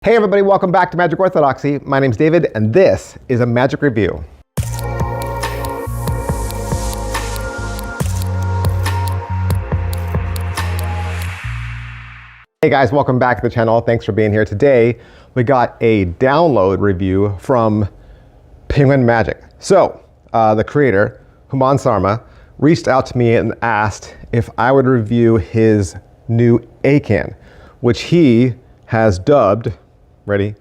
Hey everybody, welcome back to Magic Orthodoxy. My name's David and this is a magic review. Hey guys, welcome back to the channel. Thanks for being here. Today we got a download review from Penguin Magic. So the creator, Sarma, reached out to me and asked if I would review his new A-can, which he has dubbed, ready,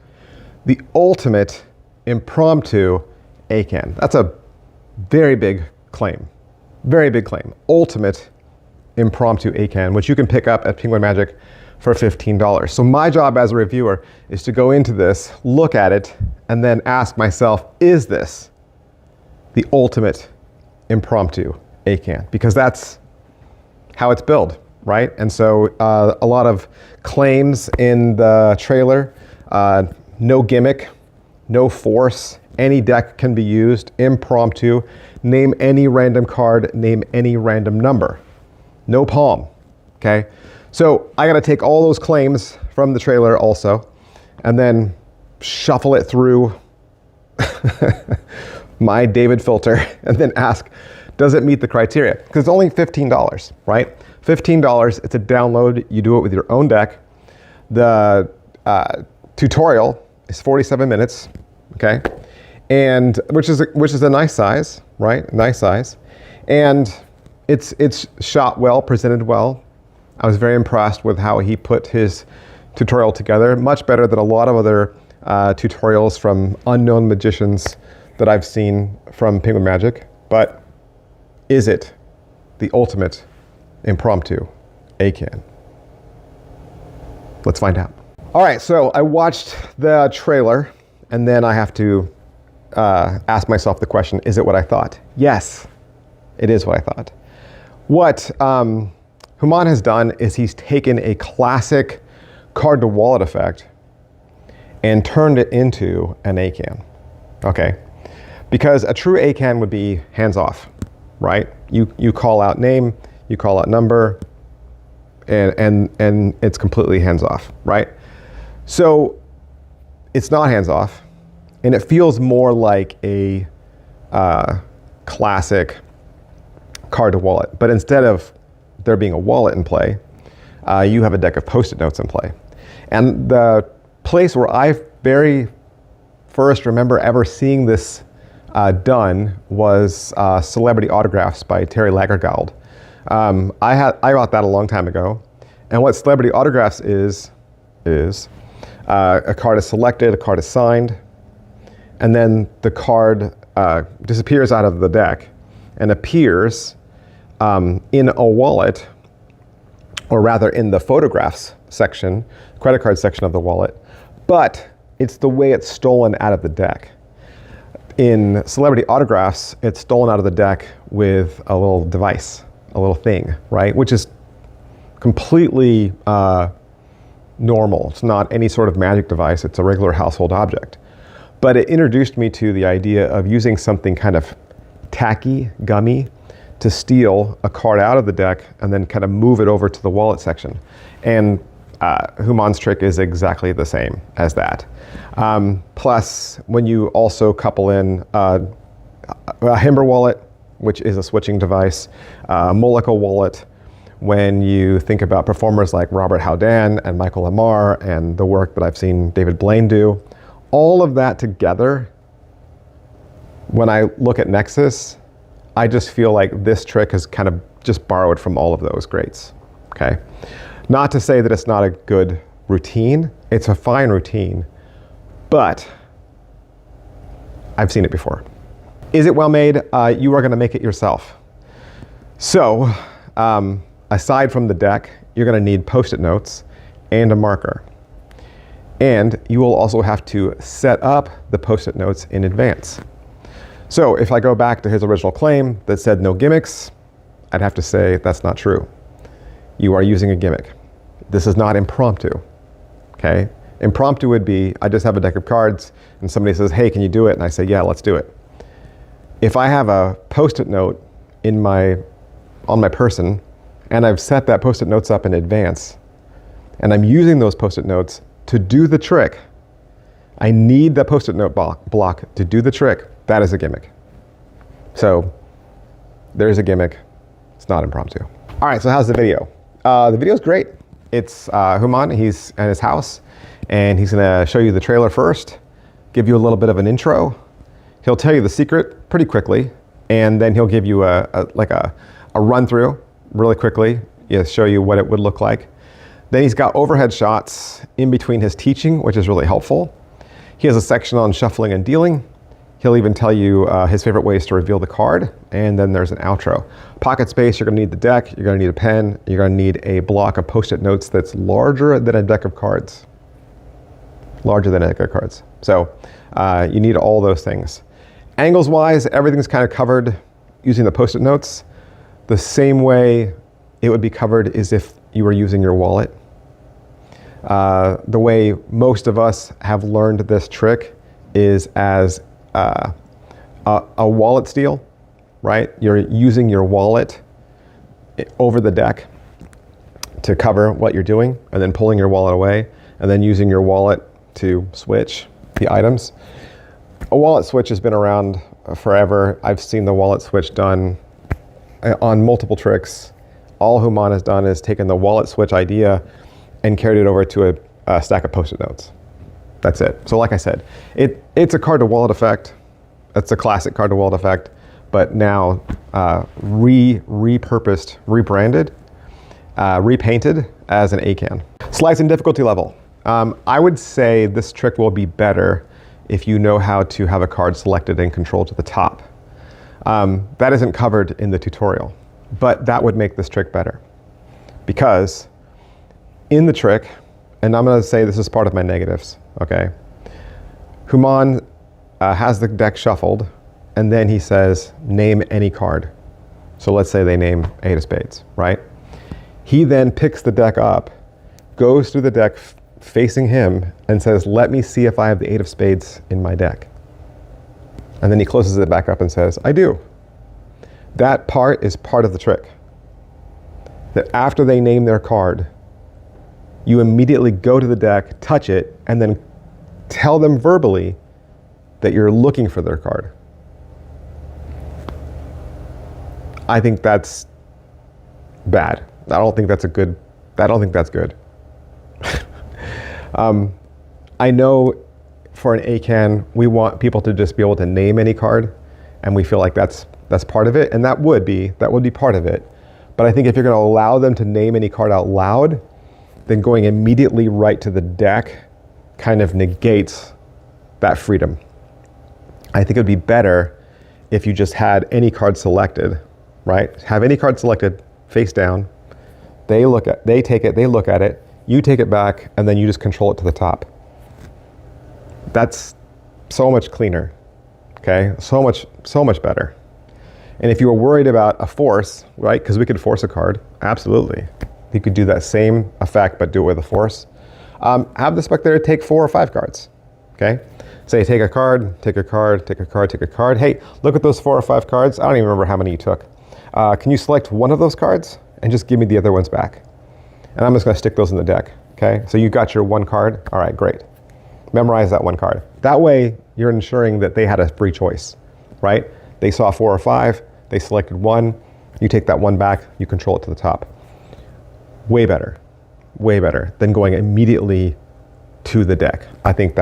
the ultimate impromptu A-can. That's a very big claim. Very big claim. Ultimate impromptu A-can, which you can pick up at Penguin Magic for $15. So my job as a reviewer is to go into this, look at it, and then ask myself, is this the ultimate impromptu A-can? Because that's how it's billed, right? And so a lot of claims in the trailer. No gimmick, no force, any deck can be used, impromptu, name any random card, name any random number. No palm, okay? So I gotta take all those claims from the trailer also, and then shuffle it through my David filter, and then ask, does it meet the criteria? Because it's only $15, right? $15, it's a download, you do it with your own deck. The tutorial is 47 minutes, okay? And which is a nice size, right? Nice size. And it's shot well, presented well. I was very impressed with how he put his tutorial together. Much better than a lot of other tutorials from unknown magicians that I've seen from Penguin Magic. But is it the ultimate impromptu A-can? Let's find out. All right, so I watched the trailer and then I have to ask myself the question, is it what I thought? Yes, it is what I thought. What Juman has done is he's taken a classic card to wallet effect and turned it into an A-can, okay? Because a true A-can would be hands off, right? You call out name, you call out number, and it's completely hands off, right? So it's not hands off, and it feels more like a classic card to wallet. But instead of there being a wallet in play, you have a deck of Post-it notes in play. And the place where I very first remember ever seeing this done was Celebrity Autographs by Terry Lagergeld. I got that a long time ago. And what Celebrity Autographs is a card is selected, a card is signed, and then the card disappears out of the deck and appears in a wallet, or rather in the photographs section, credit card section of the wallet, but it's the way it's stolen out of the deck. In Celebrity Autographs, it's stolen out of the deck with a little device, a little thing, right? Which is completely normal. It's not any sort of magic device. It's a regular household object. But it introduced me to the idea of using something kind of tacky, gummy, to steal a card out of the deck and then kind of move it over to the wallet section. And Juman's trick is exactly the same as that. Plus, when you also couple in a Himber wallet, which is a switching device, Moleko wallet, when you think about performers like Robert Houdin and Michael Lamar and the work that I've seen David Blaine do, all of that together, when I look at NEXIS, I just feel like this trick is kind of just borrowed from all of those greats, okay? Not to say that it's not a good routine, it's a fine routine, but I've seen it before. Is it well made? You are gonna make it yourself. So, aside from the deck, you're gonna need Post-it notes and a marker. And you will also have to set up the Post-it notes in advance. So if I go back to his original claim that said no gimmicks, I'd have to say that's not true. You are using a gimmick. This is not impromptu, okay? Impromptu would be, I just have a deck of cards and somebody says, hey, can you do it? And I say, yeah, let's do it. If I have a Post-it note on my person, and I've set that Post-it notes up in advance, and I'm using those Post-it notes to do the trick I need the Post-it note block to do the trick. That is a gimmick. So there's a gimmick. It's not impromptu. All right, so how's the video? The video's great. It's Juman, he's at his house, and he's gonna show you the trailer first, give you a little bit of an intro. He'll tell you the secret pretty quickly, and then he'll give you a run through really quickly, show you what it would look like. Then he's got overhead shots in between his teaching, which is really helpful. He has a section on shuffling and dealing. He'll even tell you his favorite ways to reveal the card, and then there's an outro. Pocket space, you're gonna need the deck, you're gonna need a pen, you're gonna need a block of Post-it notes that's larger than a deck of cards. Larger than a deck of cards. So you need all those things. Angles-wise, everything's kind of covered using the Post-it notes. The same way it would be covered is if you were using your wallet. The way most of us have learned this trick is as a wallet steal, right? You're using your wallet over the deck to cover what you're doing, and then pulling your wallet away, and then using your wallet to switch the items. A wallet switch has been around forever. I've seen the wallet switch done on multiple tricks. All Juman has done is taken the wallet switch idea and carried it over to a stack of Post-it notes. That's it. So like I said, it's a card to wallet effect. It's a classic card to wallet effect, but now repurposed, rebranded, repainted as an ACAN. Slice and difficulty level. I would say this trick will be better if you know how to have a card selected and controlled to the top. That isn't covered in the tutorial, but that would make this trick better. Because in the trick, and I'm gonna say this is part of my negatives, okay? Juman has the deck shuffled, and then he says, name any card. So let's say they name 8 of spades, right? He then picks the deck up, goes through the deck facing him, and says, let me see if I have the 8 of spades in my deck. And then he closes it back up and says, I do. That part is part of the trick. That after they name their card, you immediately go to the deck, touch it, and then tell them verbally that you're looking for their card. I think that's bad. I don't think that's good. I know for an ACAN, we want people to just be able to name any card, and we feel like that's part of it, and that would be part of it. But I think if you're gonna allow them to name any card out loud, then going immediately right to the deck kind of negates that freedom. I think it would be better if you just had any card selected, right? Have any card selected face down. They take it, they look at it, you take it back, and then you just control it to the top. That's so much cleaner, okay? So much better. And if you were worried about a force, right? Because we could force a card, absolutely. You could do that same effect, but do it with a force. Have the spectator take 4 or 5 cards, okay? Say take a card, take a card, take a card, take a card. Hey, look at those 4 or 5 cards. I don't even remember how many you took. Can you select one of those cards and just give me the other ones back? And I'm just gonna stick those in the deck, okay? So you got your 1 card, all right, great. Memorize that 1 card. That way, you're ensuring that they had a free choice, right? They saw 4 or 5, they selected 1, you take that 1 back, you control it to the top. Way better than going immediately to the deck. I think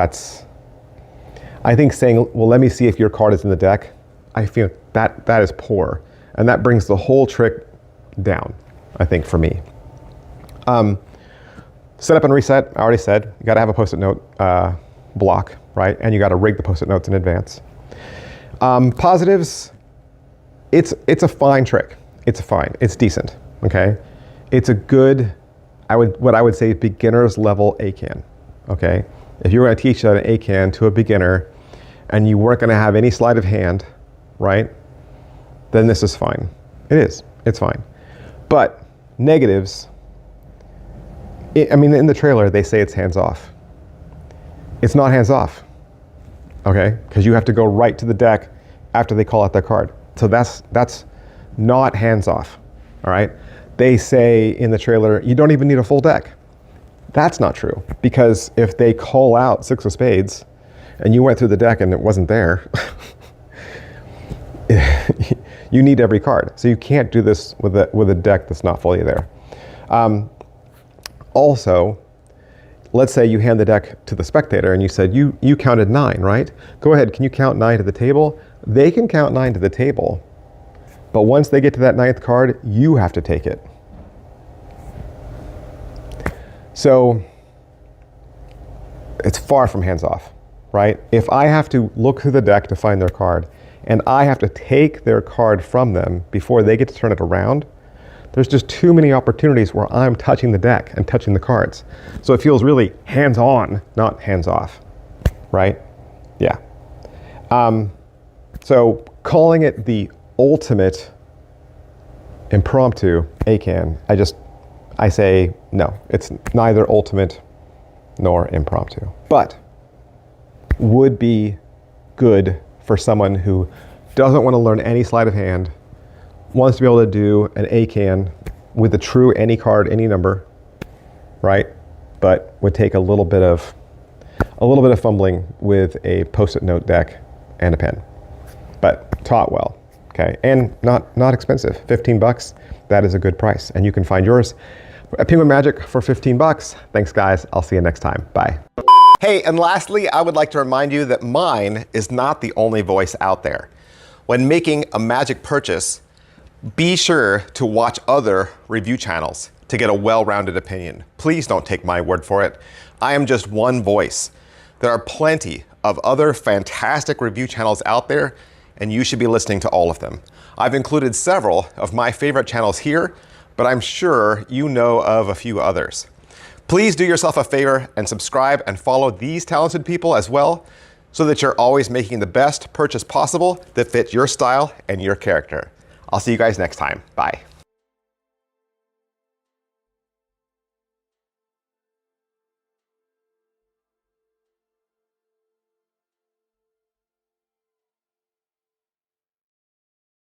saying, well, let me see if your card is in the deck, I feel that is poor. And that brings the whole trick down, I think, for me. Set up and reset, I already said, you gotta have a Post-it note block, right? And you gotta rig the Post-it notes in advance. Positives, it's a fine trick. It's decent, okay? It's a good, what I would say, beginner's level ACAN, okay? If you were gonna teach an ACAN to a beginner and you weren't gonna have any sleight of hand, right? Then this is fine. It's fine. But negatives, in the trailer, they say it's hands off. It's not hands off, okay? Because you have to go right to the deck after they call out their card. So that's not hands off, all right? They say in the trailer, you don't even need a full deck. That's not true, because if they call out 6 of spades, and you went through the deck and it wasn't there, you need every card. So you can't do this with a deck that's not fully there. Also, let's say you hand the deck to the spectator and you said, you counted 9, right? Go ahead, can you count 9 to the table? They can count 9 to the table, but once they get to that 9th card, you have to take it. So it's far from hands-off, right? If I have to look through the deck to find their card, and I have to take their card from them before they get to turn it around, there's just too many opportunities where I'm touching the deck and touching the cards. So it feels really hands-on, not hands-off, right? Yeah. So calling it the ultimate impromptu ACAN, I say no, it's neither ultimate nor impromptu, but would be good for someone who doesn't want to learn any sleight of hand, wants to be able to do an ACAN with a true any card, any number, right? But would take a little bit of fumbling with a Post-it note deck and a pen, but taught well, okay? And not expensive, 15 bucks, that is a good price. And you can find yours at Penguin Magic for 15 bucks. Thanks guys, I'll see you next time, bye. Hey, and lastly, I would like to remind you that mine is not the only voice out there. When making a magic purchase, be sure to watch other review channels to get a well-rounded opinion. Please don't take my word for it. I am just one voice. There are plenty of other fantastic review channels out there, and you should be listening to all of them. I've included several of my favorite channels here, but I'm sure you know of a few others. Please do yourself a favor and subscribe and follow these talented people as well, so that you're always making the best purchase possible that fits your style and your character. I'll see you guys next time. Bye.